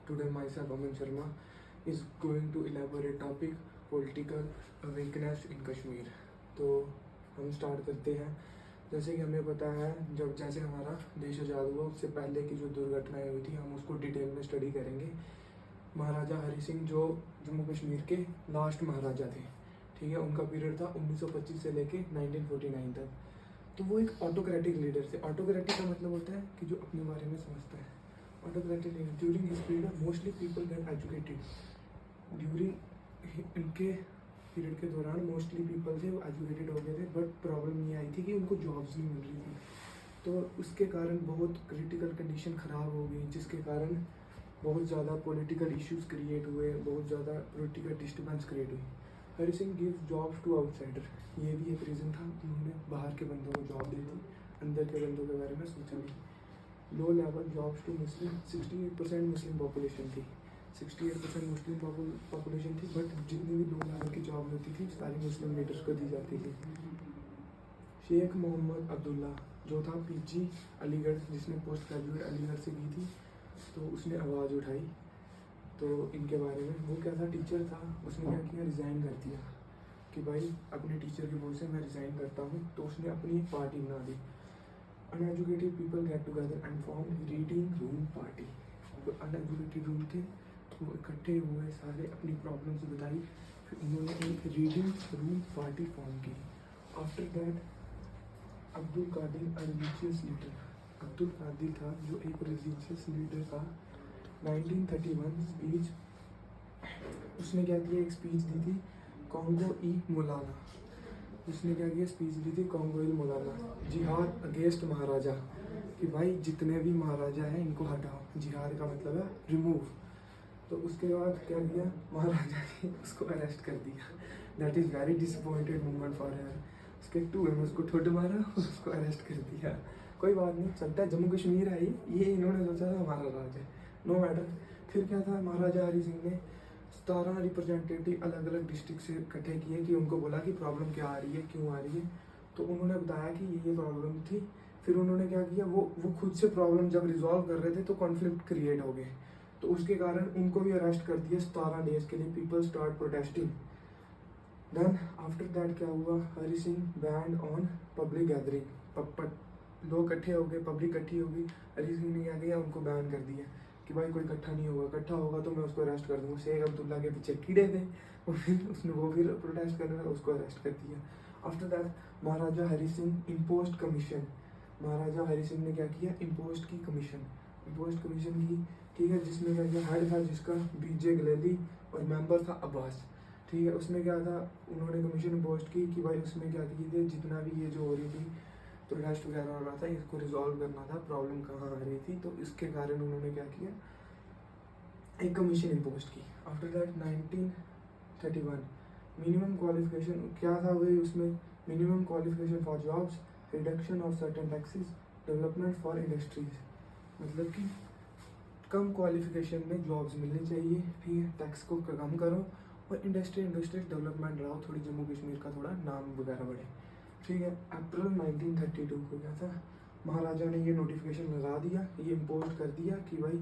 Today myself Aman Sharma is going to elaborate topic political weakness in Kashmir. तो हम start करते हैं। जैसे कि हमें पता है जब जैसे हमारा देश आज़ाद हुआ उससे पहले की जो दुर्घटनाएं हुई थी हम उसको डिटेल में स्टडी करेंगे। महाराजा हरि सिंह जो जम्मू कश्मीर के लास्ट महाराजा थे, ठीक है, उनका पीरियड था 1925 से लेके 1949 तक। तो वो एक ऑटोक्रेटिक लीडर थे। ऑटोक्रेटिक का मतलब होता है कि जो अपने बारे में समझता है। Autocratic leader during his period mostly people get educated. During इनके पीरियड के दौरान मोस्टली पीपल थे वो एजुकेटेड हो गए थे, बट प्रॉब्लम ये आई थी कि उनको जॉब्स नहीं मिल रही थी। तो उसके कारण बहुत क्रिटिकल कंडीशन ख़राब हो गई, जिसके कारण बहुत ज़्यादा पॉलिटिकल इश्यूज क्रिएट हुए, बहुत ज़्यादा पॉलिटिकल डिस्टर्बेंस क्रिएट हुई। Hari Singh gives jobs to outsider, ये भी एक रीज़न था। उन्होंने बाहर के बंदों को जॉब दी थी, अंदर के बंदों के बारे में सोचा नहीं। Low level jobs to Muslim, 68% Muslim population थी, 68% मुस्लिम पॉपुलेशन थी, बट जितनी भी लो लेवल की जॉब होती थी सारी मुस्लिम लीडर्स को दी जाती थी। शेख मोहम्मद अब्दुल्ला जो था पीजी अलीगढ़, जिसने पोस्ट ग्रेजुएट अलीगढ़ से की थी, तो उसने आवाज़ उठाई। तो इनके बारे में, वो क्या था, टीचर था, उसने क्या किया, रिज़ाइन कर दिया कि भाई अपने टीचर की वजह से मैं रिज़ाइन करता हूँ। तो उसने अपनी एक पार्टी बना दी, uneducated people get together and form reading room party. जो अनएजुकेटेड रूम थे वो इकट्ठे हुए, सारे अपनी प्रॉब्लम्स बताई, फिर उन्होंने एक रीडिंग रूम पार्टी फॉर्म की। After that Abdul Qadir religious leader, Abdul Qadir था जो एक रिलीजियस लीडर था। 1931 स्पीच, उसने क्या किया, एक स्पीच दी थी कॉन्गो ई मौलाना। उसने क्या किया, स्पीच दी थी कॉन्गो ई मौलाना, जिहाद अगेंस्ट महाराजा, कि भाई जितने भी महाराजा हैं इनको हटाओ। जिहाद का मतलब है रिमूव। तो उसके बाद क्या किया, महाराजा ने उसको अरेस्ट कर दिया। That is very disappointed moment for her. उसके 2 एम उसको ठुड मारा और उसको अरेस्ट कर दिया। कोई बात नहीं, चलता है, जम्मू कश्मीर है ये इन्होंने सोचा था हमारा राज है, नो मैटर। फिर क्या था, महाराजा हरि सिंह ने 17 रिप्रेजेंटेटिव अलग अलग डिस्ट्रिक्ट से इकट्ठे किए कि उनको बोला कि प्रॉब्लम क्या आ रही है, क्यों आ रही है। तो उन्होंने बताया कि ये प्रॉब्लम थी। फिर उन्होंने क्या किया, वो खुद से प्रॉब्लम जब रिजॉल्व कर रहे थे तो कॉन्फ्लिक्ट क्रिएट हो गए, तो उसके कारण उनको भी अरेस्ट कर दिया 17 डेज के लिए। People start protesting. Then after that क्या हुआ, Hari Singh banned on public gathering. लोग इकट्ठे हो गए, पब्लिक इकट्ठी हो गई, हरि सिंह ने क्या किया, उनको बैन कर दिया कि भाई कोई इकट्ठा नहीं होगा, इकट्ठा होगा तो मैं उसको अरेस्ट कर दूँगा। शेख अब्दुल्ला के पीछे कीड़े थे, और फिर उसने वो भी प्रोटेस्ट करने लगा, उसको अरेस्ट कर दिया। After that Maharaja Hari Singh imposed commission, Maharaja Hari Singh ने क्या किया, इम्पोस्ट की कमीशन, इम्पोस्ट कमीशन की, ठीक है, जिसमें क्या किया, हेड था जिसका बीजे गलेली और मेंबर था अब्बास, ठीक है। उसमें क्या था, उन्होंने कमीशन इम्पोस्ट की कि भाई उसमें क्या किए थे, जितना भी ये जो हो रही थी प्रोटेस्ट वगैरह हो रहा था, इसको रिजॉल्व करना था, प्रॉब्लम कहाँ आ रही थी, तो इसके कारण उन्होंने क्या किया, एक कमीशन इम्पोस्ट की। आफ्टर दैट 1931 मिनिमम क्वालिफिकेशन क्या था, वही उसमें minimum qualification for jobs, reduction of certain taxes, development for industries, मतलब कि कम क्वालिफिकेशन में जॉब्स मिलनी चाहिए, ठीक है, टैक्स को कम करो और इंडस्ट्री डेवलपमेंट रहो, थोड़ी जम्मू कश्मीर का थोड़ा नाम वगैरह बढ़े, ठीक है। अप्रैल 1932 को क्या था, महाराजा ने ये नोटिफिकेशन लगा दिया, ये इम्पोज कर दिया कि भाई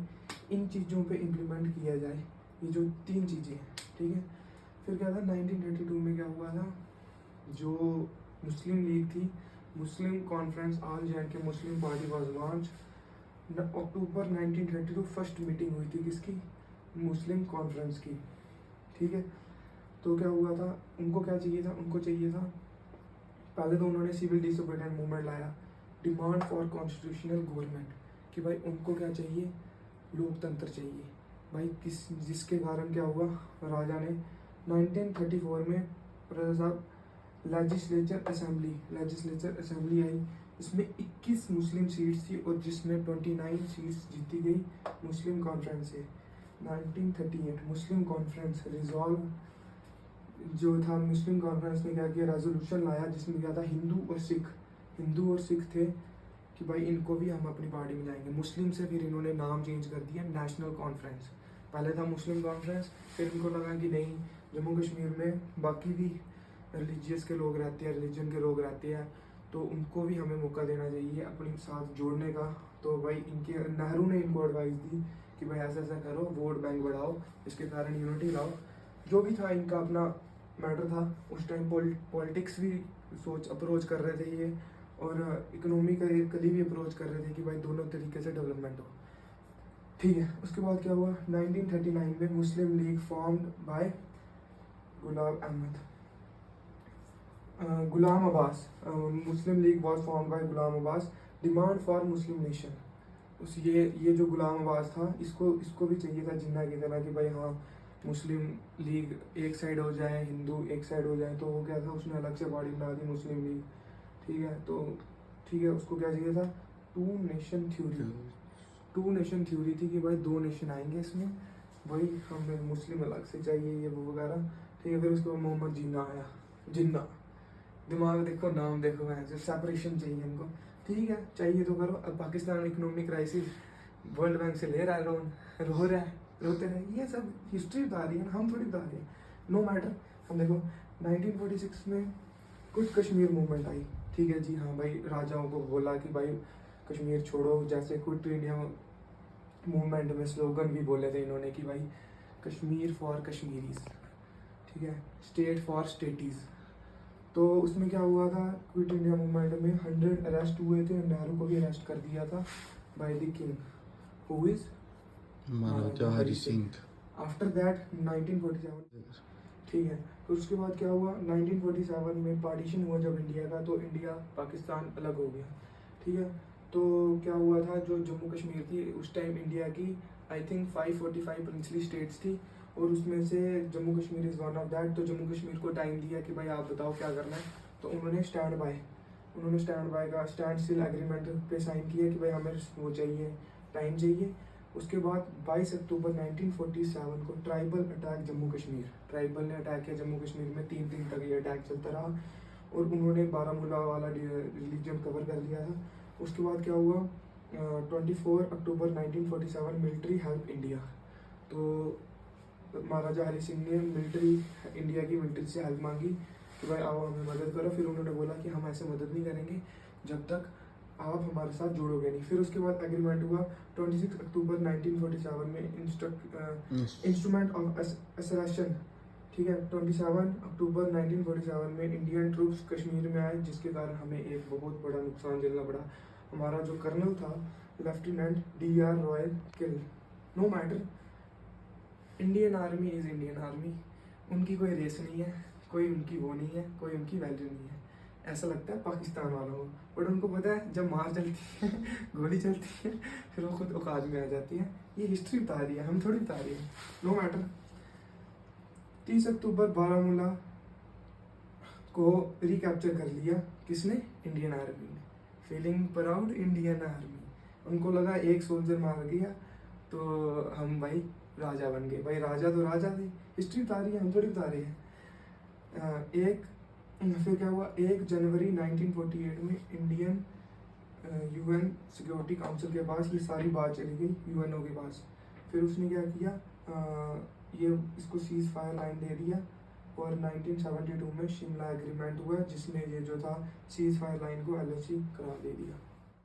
इन चीज़ों पे इम्प्लीमेंट किया जाए, ये जो 3 चीज़ें हैं, ठीक है। फिर क्या था, 1932 में क्या हुआ था, जो मुस्लिम लीग थी, Muslim conference all J Muslim party was launch. October 1932 first meeting हुई थी किसकी, मुस्लिम कॉन्फ्रेंस की, ठीक है। तो क्या हुआ था, उनको क्या चाहिए था, उनको चाहिए था, पहले तो उन्होंने सिविल डिसोबीडिएंट मूवमेंट लाया, डिमांड फॉर कॉन्स्टिट्यूशनल गवर्नमेंट, कि भाई उनको क्या चाहिए, लोकतंत्र चाहिए भाई, जिसके कारण क्या हुआ, राजा ने 1934 में प्रजा साहब लेजिस्लेचर असेंबली आई, इसमें 21 मुस्लिम सीट्स थी और जिसमें 29 सीट्स जीती गई मुस्लिम कॉन्फ्रेंस से। 1938 मुस्लिम कॉन्फ्रेंस रिजॉल्व जो था, मुस्लिम कॉन्फ्रेंस ने क्या किया, रेजोल्यूशन लाया, जिसमें क्या था, हिंदू और सिख थे कि भाई इनको भी हम अपनी पार्टी में जाएंगे। मुस्लिम से फिर इन्होंने नाम चेंज कर दिया नेशनल कॉन्फ्रेंस, पहले था मुस्लिम कॉन्फ्रेंस, फिर इनको लगा कि नहीं, जम्मू कश्मीर में बाकी भी रिलीजियस के लोग रहते हैं, रिलीजन के लोग रहते हैं, तो उनको भी हमें मौका देना चाहिए अपने साथ जोड़ने का। तो भाई इनके नेहरू ने इनको एडवाइस दी कि भाई ऐसा ऐसा करो, वोट बैंक बढ़ाओ, इसके कारण यूनिटी लाओ। जो भी था इनका अपना मैटर था। उस टाइम पॉलिटिक्स भी सोच अप्रोच कर रहे थे ये, और इकोनॉमिकली भी अप्रोच कर रहे थे कि भाई दोनों तरीके से डेवलपमेंट हो। ठीक है, उसके बाद क्या हुआ, 1939 में Muslim League formed by Ghulam Abbas. Muslim League was formed by Ghulam Abbas, demand for Muslim nation. उस ये जो गुलाम अब्बास था, इसको भी चाहिए था जिन्ना की तरह कि भाई हाँ मुस्लिम लीग एक साइड हो जाए, हिंदू एक साइड हो जाए। तो वो क्या था, उसने अलग से बॉडी बना दी मुस्लिम लीग। ठीक है, तो ठीक है, उसको क्या चाहिए था, टू नेशन थ्योरी थी कि भाई दो नेशन आएंगे इसमें, वही हमें मुस्लिम अलग से चाहिए, ये वो वगैरह। ठीक है, फिर उसके बाद मोहम्मद जिन्ना आया। जिन्ना, दिमाग देखो, नाम देखो, है जो सेपरेशन चाहिए इनको। ठीक है, चाहिए तो करो। अब Pakistan economic crisis, world bank से ले रहा है लोन, रो रहा है, रोते रहे, ये सब हिस्ट्री बता रही है, हम थोड़ी बता रहे हैं। No matter. हम देखो 1946 में कुछ कश्मीर मूवमेंट आई। ठीक है जी, हाँ भाई, राजाओं को बोला कि भाई कश्मीर छोड़ो, जैसे क्विट इंडिया मूवमेंट में स्लोगन भी बोले थे इन्होंने कि भाई कश्मीर फॉर कश्मीरीज, ठीक है, स्टेट फॉर स्टेटीज। तो उसमें क्या हुआ था, क्विट इंडिया मूवमेंट में 100 अरेस्ट हुए थे, नेहरू को भी अरेस्ट कर दिया था by the king who is Maharaja Hari Singh. After that 1947। ठीक है, तो उसके बाद क्या हुआ, 1947 में पार्टीशन हुआ जब इंडिया का, तो इंडिया पाकिस्तान अलग हो गया। ठीक है, तो क्या हुआ था, जो जम्मू कश्मीर थी उस टाइम इंडिया की आई थिंक 545 प्रिंसली स्टेट्स थी, और उसमें से Jammu Kashmir is one of that. तो जम्मू कश्मीर को टाइम दिया कि भाई आप बताओ क्या करना है। तो उन्होंने स्टैंड बाय का स्टैंड स्टिल एग्रीमेंट पे साइन किया कि भाई हमें वो चाहिए, टाइम चाहिए। उसके बाद 22 अक्टूबर 1947 को tribal attack Jammu Kashmir, tribal ने अटैक किया जम्मू कश्मीर में। 3 दिन तक ये अटैक चलता रहा, और उन्होंने बारामूला वाला रिलीजन कवर कर लिया था। उसके बाद क्या हुआ, 24 अक्टूबर 1947 मिलिट्री हेल्प इंडिया। तो महाराजा हरि सिंह ने इंडिया की मिलिट्री से हेल्प मांगी कि भाई आओ हमें मदद करो। फिर उन्होंने बोला कि हम ऐसे मदद नहीं करेंगे जब तक आप हमारे साथ जुड़ोगे नहीं। फिर उसके बाद एग्रीमेंट हुआ 26 अक्टूबर 1947 में इंस्ट्रूमेंट ऑफ असलेशन। ठीक है, 27 अक्टूबर 1947 में इंडियन ट्रूप्स कश्मीर में आए, जिसके कारण हमें एक बहुत बड़ा नुकसान झेलना पड़ा। हमारा जो कर्नल था लेफ्टिनेंट DR रॉयल किल। No matter, Indian army is Indian army. उनकी कोई रेस नहीं है, कोई उनकी वो नहीं है, कोई उनकी वैल्यू नहीं है। ऐसा लगता है पाकिस्तान वालों को, बट उनको पता है जब मार चलती है गोली चलती है, फिर वो खुद औकात में आ जाती है। ये हिस्ट्री बता रही है, हम थोड़ी बता रही है। No matter. 30 अक्टूबर बारामूला को रिकैप्चर कर लिया, किसने, इंडियन आर्मी ने। Feeling proud Indian army. उनको लगा एक सोल्जर मार गया तो हम भाई राजा बन गए। भाई राजा तो राजा थे, हिस्ट्री बता रही है, हम थोड़ी बता रहे हैं। फिर क्या हुआ, 1 जनवरी 1948 में इंडियन UN सिक्योरिटी काउंसिल के पास ये सारी बात चली गई, UNO के पास। फिर उसने क्या किया, ये इसको सीज फायर लाइन दे दिया, और 1972 में शिमला एग्रीमेंट हुआ, जिसने ये जो था सीज फायर लाइन को LOC करा दे दिया।